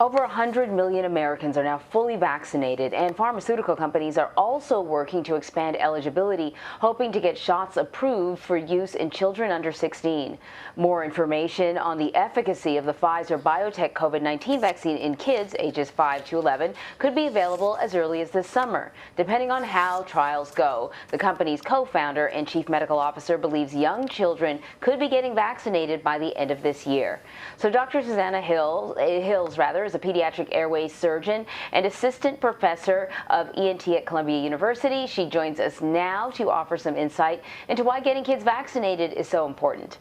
Over 100 million Americans are now fully vaccinated, and pharmaceutical companies are also working to expand eligibility, hoping to get shots approved for use in children under 16. More information on the efficacy of the Pfizer-BioNTech COVID-19 vaccine in kids ages 5 to 11 could be available as early as this summer, depending on how trials go. The company's co-founder and chief medical officer believes young children could be getting vaccinated by the end of this year. So Dr. Susannah Hills is a pediatric airway surgeon and assistant professor of ENT at Columbia University. She joins us now to offer some insight into why getting kids vaccinated is so important.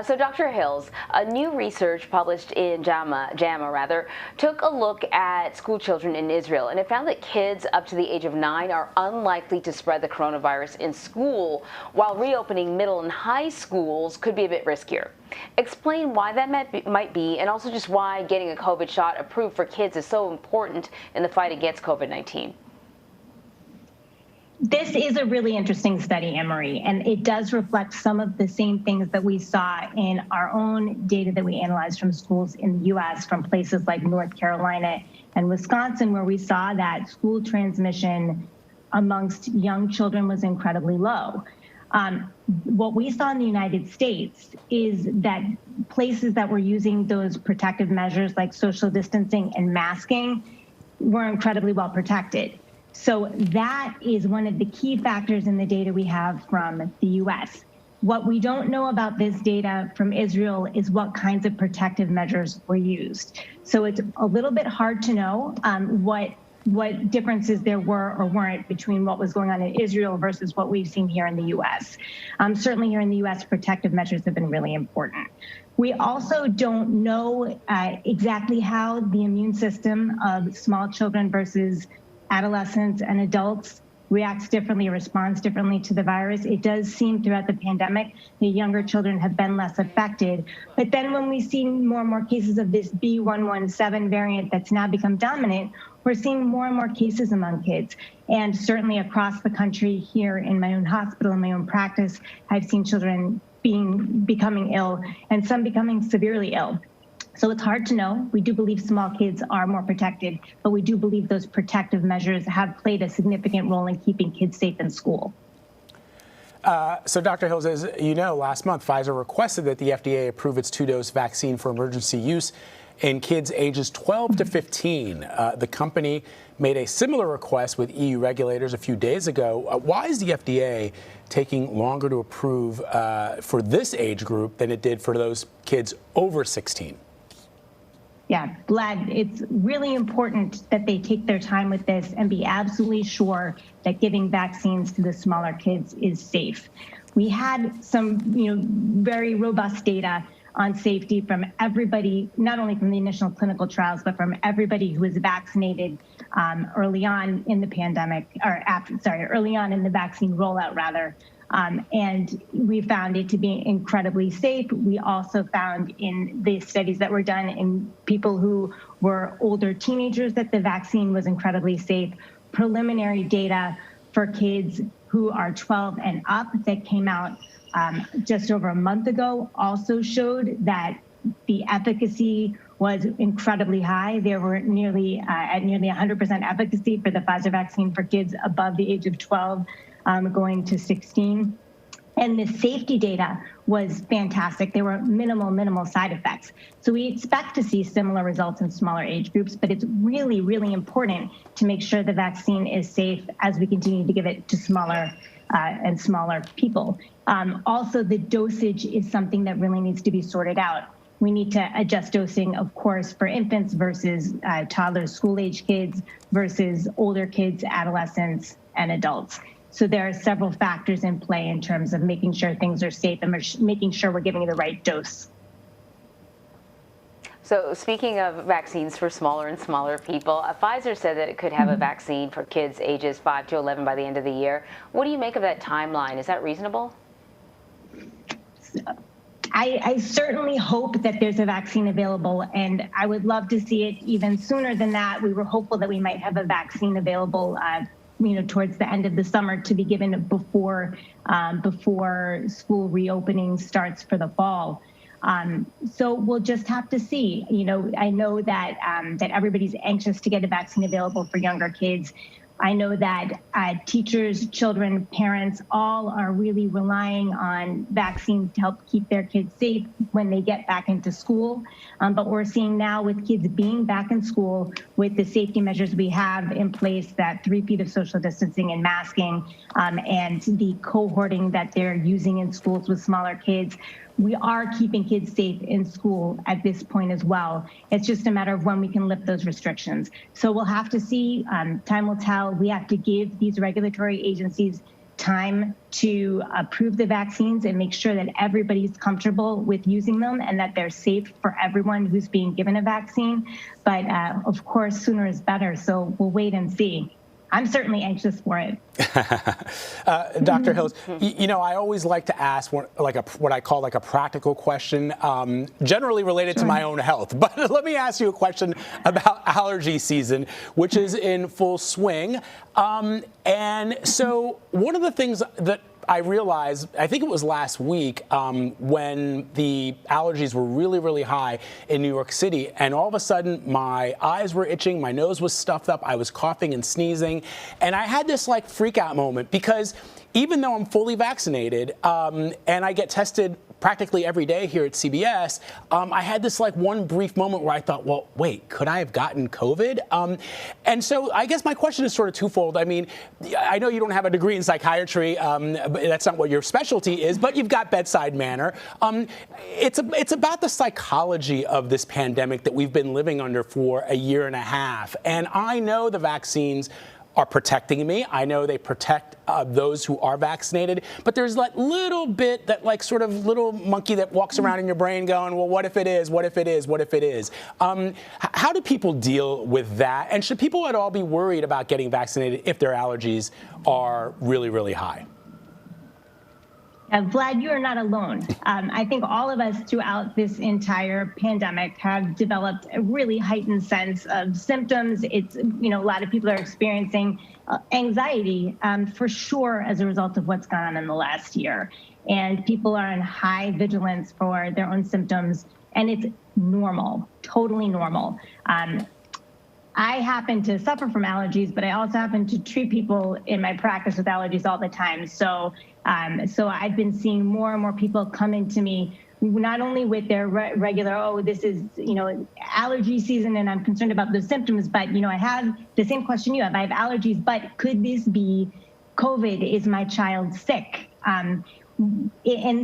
So Dr. Hills, a new research published in JAMA took a look at school children in Israel, and it found that kids up to the age of 9 are unlikely to spread the coronavirus in school, while reopening middle and high schools could be a bit riskier. Explain why that might be, and also just why getting a COVID shot approved for kids is so important in the fight against COVID-19. This is a really interesting study, Anne-Marie, and it does reflect some of the same things that we saw in our own data that we analyzed from schools in the U.S., from places like North Carolina and Wisconsin, where we saw that school transmission amongst young children was incredibly low. What we saw in the United States is that places that were using those protective measures like social distancing and masking were incredibly well protected. So that is one of the key factors in the data we have from the US. What we don't know about this data from Israel is what kinds of protective measures were used. So it's a little bit hard to know what differences there were or weren't between what was going on in Israel versus what we've seen here in the U.S. Certainly here in the U.S., protective measures have been really important. We also don't know exactly how the immune system of small children versus adolescents and adults reacts differently, responds differently to the virus. It does seem throughout the pandemic that younger children have been less affected. But then when we see more and more cases of this B117 variant that's now become dominant, we're seeing more and more cases among kids. And certainly across the country here in my own hospital, in my own practice, I've seen children becoming ill and some becoming severely ill. So it's hard to know. We do believe small kids are more protected, but we do believe those protective measures have played a significant role in keeping kids safe in school. So Dr. Hills, as you know, last month, Pfizer requested that the FDA approve its 2-dose vaccine for emergency use in kids ages 12 to 15. The company made a similar request with EU regulators a few days ago. Why is the FDA taking longer to approve for this age group than it did for those kids over 16? Yeah, Vlad, it's really important that they take their time with this and be absolutely sure that giving vaccines to the smaller kids is safe. We had some, very robust data on safety from everybody, not only from the initial clinical trials, but from everybody who was vaccinated early on in the pandemic, early on in the vaccine rollout, rather. And we found it to be incredibly safe. We also found in the studies that were done in people who were older teenagers that the vaccine was incredibly safe. Preliminary data for kids who are 12 and up that came out just over a month ago also showed that the efficacy was incredibly high. There were nearly 100% efficacy for the Pfizer vaccine for kids above the age of 12. Going to 16. And the safety data was fantastic. There were minimal side effects. So we expect to see similar results in smaller age groups, but it's really, really important to make sure the vaccine is safe as we continue to give it to smaller and smaller people. Also, the dosage is something that really needs to be sorted out. We need to adjust dosing, of course, for infants versus toddlers, school-age kids versus older kids, adolescents, and adults. So there are several factors in play in terms of making sure things are safe and making sure we're giving you the right dose. So speaking of vaccines for smaller and smaller people, Pfizer said that it could have a vaccine for kids ages 5 to 11 by the end of the year. What do you make of that timeline? Is that reasonable? I certainly hope that there's a vaccine available, and I would love to see it even sooner than that. We were hopeful that we might have a vaccine available towards the end of the summer to be given before school reopening starts for the fall. So we'll just have to see. I know that that everybody's anxious to get a vaccine available for younger kids. I know that teachers, children, parents, all are really relying on vaccines to help keep their kids safe when they get back into school. But we're seeing now with kids being back in school with the safety measures we have in place, that 3 feet of social distancing and masking, and the cohorting that they're using in schools with smaller kids, we are keeping kids safe in school at this point as well. It's just a matter of when we can lift those restrictions. So we'll have to see. Time will tell. We have to give these regulatory agencies time to approve the vaccines and make sure that everybody's comfortable with using them and that they're safe for everyone who's being given a vaccine. But of course, sooner is better. So we'll wait and see. I'm certainly anxious for it. Dr. Hills, I always like to ask what I call a practical question, generally related to my own health. But let me ask you a question about allergy season, which is in full swing. And so one of the things that I realized, I think it was last week, when the allergies were really, really high in New York City, and all of a sudden my eyes were itching, my nose was stuffed up, I was coughing and sneezing, and I had this freak out moment, because even though I'm fully vaccinated and I get tested practically every day here at CBS, I had this one brief moment where I thought, well, wait, could I have gotten COVID? And so I guess my question is sort of twofold. I mean, I know you don't have a degree in psychiatry, but that's not what your specialty is, but you've got bedside manner. It's about the psychology of this pandemic that we've been living under for a year and a half. And I know the vaccines are protecting me. I know they protect those who are vaccinated, but there's that little bit, that sort of little monkey that walks around in your brain going, well, what if it is? What if it is? What if it is? How do people deal with that? And should people at all be worried about getting vaccinated if their allergies are really, really high? Vlad, you are not alone. I think all of us throughout this entire pandemic have developed a really heightened sense of symptoms. It's, a lot of people are experiencing anxiety for sure as a result of what's gone on in the last year. And people are in high vigilance for their own symptoms, and it's normal, totally normal. I happen to suffer from allergies, but I also happen to treat people in my practice with allergies all the time. So I've been seeing more and more people come into me, not only with their regular, oh, this is, allergy season and I'm concerned about the symptoms, but, I have the same question you have. I have allergies, but could this be COVID? Is my child sick? And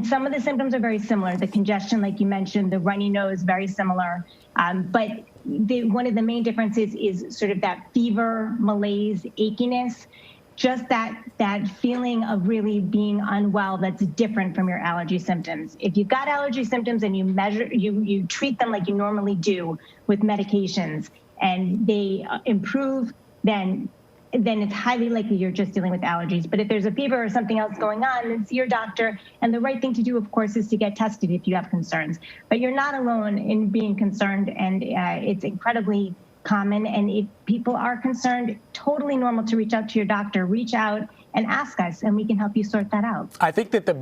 some of the symptoms are very similar. The congestion, like you mentioned, the runny nose, very similar. But one of the main differences is sort of that fever, malaise, achiness, just that feeling of really being unwell that's different from your allergy symptoms. If you've got allergy symptoms and you treat them like you normally do with medications and they improve, then it's highly likely you're just dealing with allergies. But if there's a fever or something else going on, then see your doctor. And the right thing to do, of course, is to get tested if you have concerns. But you're not alone in being concerned, and it's incredibly common. And if people are concerned, totally normal to reach out to your doctor. Reach out and ask us, and we can help you sort that out. I think that the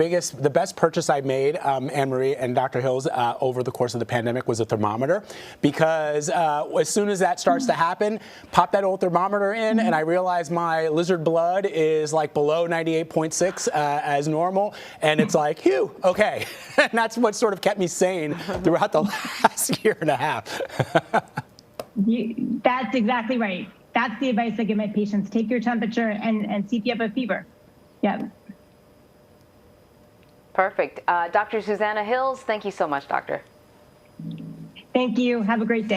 best purchase I made, Anne-Marie and Dr. Hills, over the course of the pandemic was a thermometer, because as soon as that starts to happen, pop that old thermometer in, and I realize my lizard blood is below 98.6 as normal, and it's phew, okay. And that's what sort of kept me sane throughout the last year and a half. That's exactly right. That's the advice I give my patients. Take your temperature and see if you have a fever. Yeah. Perfect. Dr. Susannah Hills, thank you so much, doctor. Thank you. Have a great day.